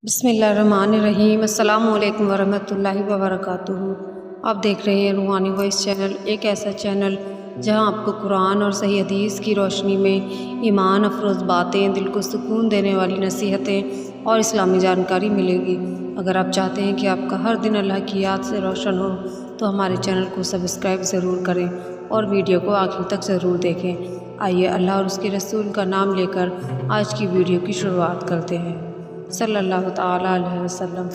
بسم اللہ الرحمن الرحیم۔ السلام علیکم ورحمۃ اللہ وبرکاتہ۔ آپ دیکھ رہے ہیں روحانی وائس چینل، ایک ایسا چینل جہاں آپ کو قرآن اور صحیح حدیث کی روشنی میں ایمان افروز باتیں، دل کو سکون دینے والی نصیحتیں اور اسلامی جانکاری ملے گی۔ اگر آپ چاہتے ہیں کہ آپ کا ہر دن اللہ کی یاد سے روشن ہو تو ہمارے چینل کو سبسکرائب ضرور کریں اور ویڈیو کو آخر تک ضرور دیکھیں۔ آئیے اللہ اور اس کے رسول کا نام لے کر آج کی ویڈیو کی شروعات کرتے ہیں۔ صلی اللہ تعالیٰ علیہ وسلم۔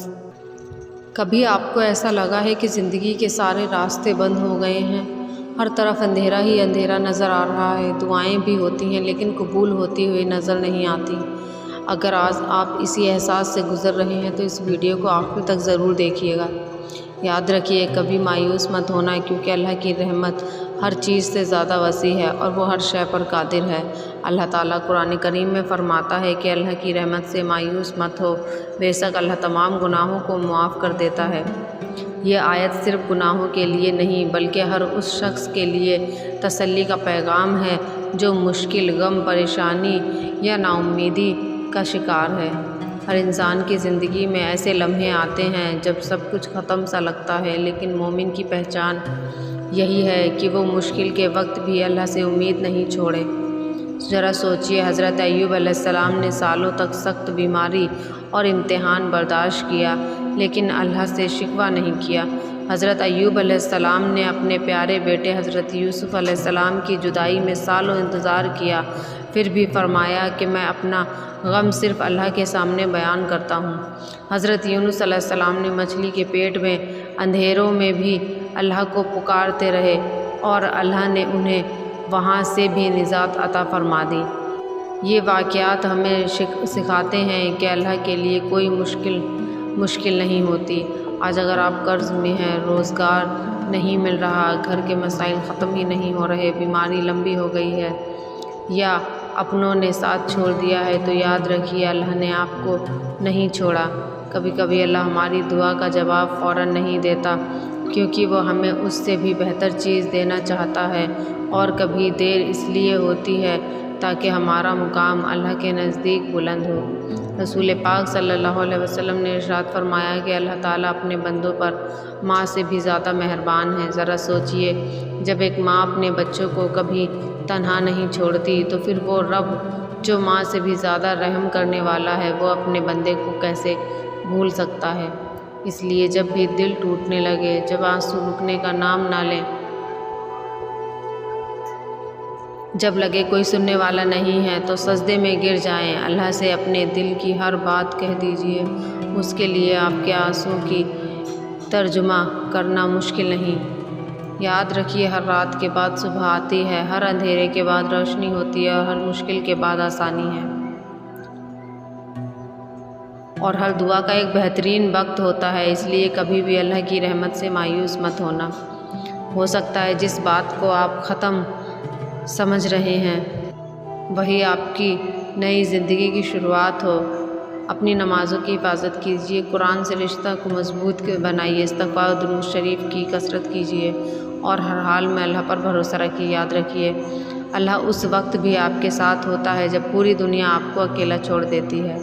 کبھی آپ کو ایسا لگا ہے کہ زندگی کے سارے راستے بند ہو گئے ہیں، ہر طرف اندھیرا ہی اندھیرا نظر آ رہا ہے، دعائیں بھی ہوتی ہیں لیکن قبول ہوتی ہوئی نظر نہیں آتی؟ اگر آج آپ اسی احساس سے گزر رہے ہیں تو اس ویڈیو کو آخر تک ضرور دیکھیے گا۔ یاد رکھیے، کبھی مایوس مت ہونا، کیونکہ اللہ کی رحمت ہر چیز سے زیادہ وسیع ہے اور وہ ہر شے پر قادر ہے۔ اللہ تعالیٰ قرآن کریم میں فرماتا ہے کہ اللہ کی رحمت سے مایوس مت ہو، بے شک اللہ تمام گناہوں کو معاف کر دیتا ہے۔ یہ آیت صرف گناہوں کے لیے نہیں بلکہ ہر اس شخص کے لیے تسلی کا پیغام ہے جو مشکل، غم، پریشانی یا نا امیدی کا شکار ہے۔ ہر انسان کی زندگی میں ایسے لمحے آتے ہیں جب سب کچھ ختم سا لگتا ہے، لیکن مومن کی پہچان یہی ہے کہ وہ مشکل کے وقت بھی اللہ سے امید نہیں چھوڑے۔ ذرا سوچئے، حضرت ایوب علیہ السلام نے سالوں تک سخت بیماری اور امتحان برداشت کیا لیکن اللہ سے شکوہ نہیں کیا۔ حضرت ایوب علیہ السلام نے اپنے پیارے بیٹے حضرت یوسف علیہ السلام کی جدائی میں سالوں انتظار کیا، پھر بھی فرمایا کہ میں اپنا غم صرف اللہ کے سامنے بیان کرتا ہوں۔ حضرت یونس علیہ السلام نے مچھلی کے پیٹ میں اندھیروں میں بھی اللہ کو پکارتے رہے اور اللہ نے انہیں وہاں سے بھی نجات عطا فرما دی۔ یہ واقعات ہمیں سکھاتے ہیں کہ اللہ کے لیے کوئی مشکل نہیں ہوتی۔ آج اگر آپ قرض میں ہیں، روزگار نہیں مل رہا، گھر کے مسائل ختم ہی نہیں ہو رہے، بیماری لمبی ہو گئی ہے یا اپنوں نے ساتھ چھوڑ دیا ہے، تو یاد رکھیے اللہ نے آپ کو نہیں چھوڑا۔ کبھی کبھی اللہ ہماری دعا کا جواب فوراً نہیں دیتا کیونکہ وہ ہمیں اس سے بھی بہتر چیز دینا چاہتا ہے، اور کبھی دیر اس لیے ہوتی ہے تاکہ ہمارا مقام اللہ کے نزدیک بلند ہو۔ رسول پاک صلی اللہ علیہ وسلم نے ارشاد فرمایا کہ اللہ تعالیٰ اپنے بندوں پر ماں سے بھی زیادہ مہربان ہے۔ ذرا سوچئے، جب ایک ماں اپنے بچوں کو کبھی تنہا نہیں چھوڑتی تو پھر وہ رب جو ماں سے بھی زیادہ رحم کرنے والا ہے، وہ اپنے بندے کو کیسے بھول سکتا ہے؟ اس لیے جب بھی دل ٹوٹنے لگے، جب آنسو رکنے کا نام نہ لیں، جب لگے کوئی سننے والا نہیں ہے، تو سجدے میں گر جائیں، اللہ سے اپنے دل کی ہر بات کہہ دیجئے۔ اس کے لیے آپ کے آنسوں کی ترجمہ کرنا مشکل نہیں۔ یاد رکھیے، ہر رات کے بعد صبح آتی ہے، ہر اندھیرے کے بعد روشنی ہوتی ہے، اور ہر مشکل کے بعد آسانی ہے، اور ہر دعا کا ایک بہترین وقت ہوتا ہے۔ اس لیے کبھی بھی اللہ کی رحمت سے مایوس مت ہونا۔ ہو سکتا ہے جس بات کو آپ ختم سمجھ رہے ہیں وہی آپ کی نئی زندگی کی شروعات ہو۔ اپنی نمازوں کی حفاظت کیجیے، قرآن سے رشتہ کو مضبوط بنائیے، استغفار و درود شریف کی کثرت کیجیے، اور ہر حال میں اللہ پر بھروسہ رکھیے۔ یاد رکھیے، اللہ اس وقت بھی آپ کے ساتھ ہوتا ہے جب پوری دنیا آپ کو اکیلا چھوڑ دیتی ہے۔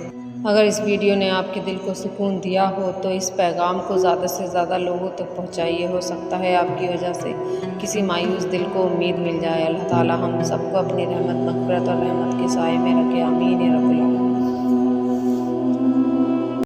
اگر اس ویڈیو نے آپ کے دل کو سکون دیا ہو تو اس پیغام کو زیادہ سے زیادہ لوگوں تک پہنچائیے۔ ہو سکتا ہے آپ کی وجہ سے کسی مایوس دل کو امید مل جائے۔ اللہ تعالیٰ ہم سب کو اپنی رحمت، مغفرت اور رحمت کے سائے میں رکھے۔ آمین یا رب العالمین۔